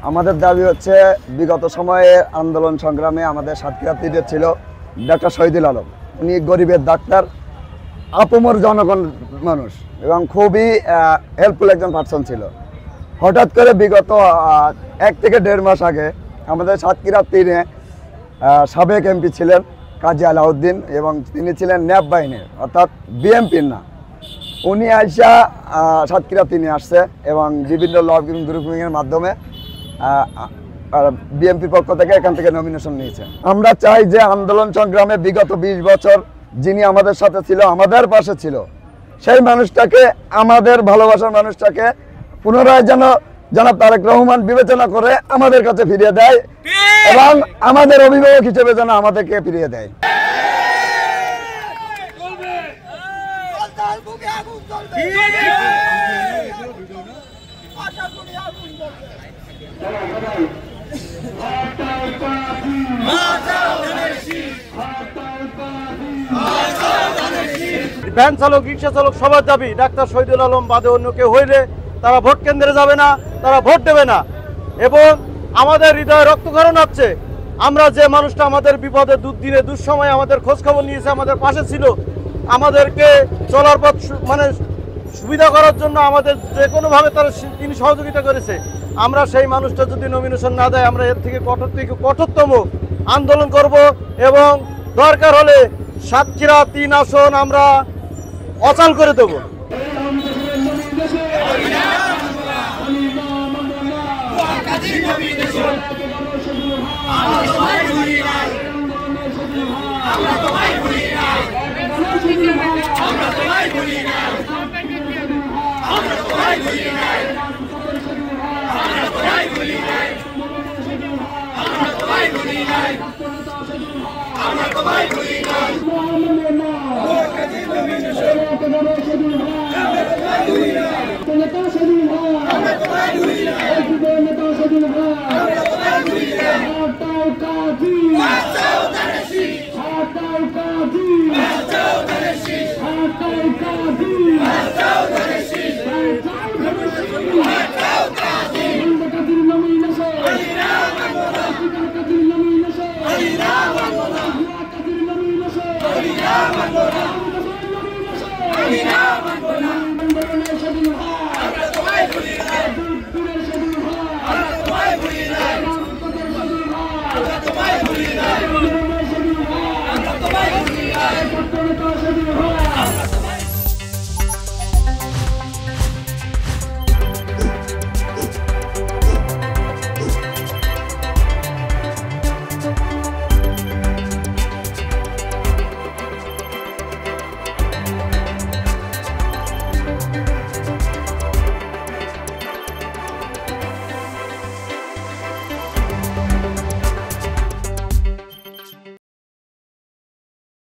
আমাদের দাবি হচ্ছে বিগত সময়ে আন্দোলন সংগ্রামে আমাদের সাতক্ষীরার লিডার ছিল ডক্টর শহীদুল আলম। উনি গরিবের ডাক্তার, আপমর জনগণ মানুষ এবং খুবই হেল্পফুল একজন পার্সন ছিল। হঠাৎ করে বিগত 1 থেকে 1.5 মাস আগে আমাদের সাতক্ষীরা 3-এ সাবেক এমপি ছিলেন কাজী আলাউদ্দিন এবং তিনি ছিলেন ন্যাপ বাহিনীর, অর্থাৎ বিএমপির না। উনি আইসা সাতক্ষীরা 3-এ আসছে এবং বিভিন্ন লবিং গ্রুপিংয়ের মাধ্যমে বিএমপির পক্ষ থেকে এখান থেকে নমিনেশন নিয়েছে। আমরা চাই যে আন্দোলন সংগ্রামে বিগত 20 বছর যিনি আমাদের সাথে ছিল, আমাদের পাশে ছিল, সেই মানুষটাকে, আমাদের ভালোবাসার মানুষটাকে পুনরায় যেন জনাব তারেক রহমান বিবেচনা করে আমাদের কাছে ফিরিয়ে দেয় এবং আমাদের অভিভাবক হিসেবে যেন আমাদেরকে ফিরিয়ে দেয়। ভ্যান চালক, রিক্সা চালক সবার দাবি ডাক্তার শহীদুল আলম বাদে অন্য কেউ হইলে তারা ভোট কেন্দ্রে যাবে না, তারা ভোট দেবে না। এবং আমাদের হৃদয়ে রক্তক্ষরণ হচ্ছে। আমরা যে মানুষটা আমাদের বিপদে দুর্দিনে দুঃসময়ে আমাদের খোঁজ খবর নিয়েছে, আমাদের পাশে ছিল, আমাদেরকে চলার পথ মানে সুবিধা করার জন্য আমাদের যে কোনোভাবে তিনি সহযোগিতা করেছে। আমরা সেই মানুষটা যদি নমিনেশন না দেয়, আমরা এর থেকে কঠোরতম আন্দোলন করব এবং দরকার হলে সাতক্ষীরা 3 আসন আমরা অচল করে দেব। আমরা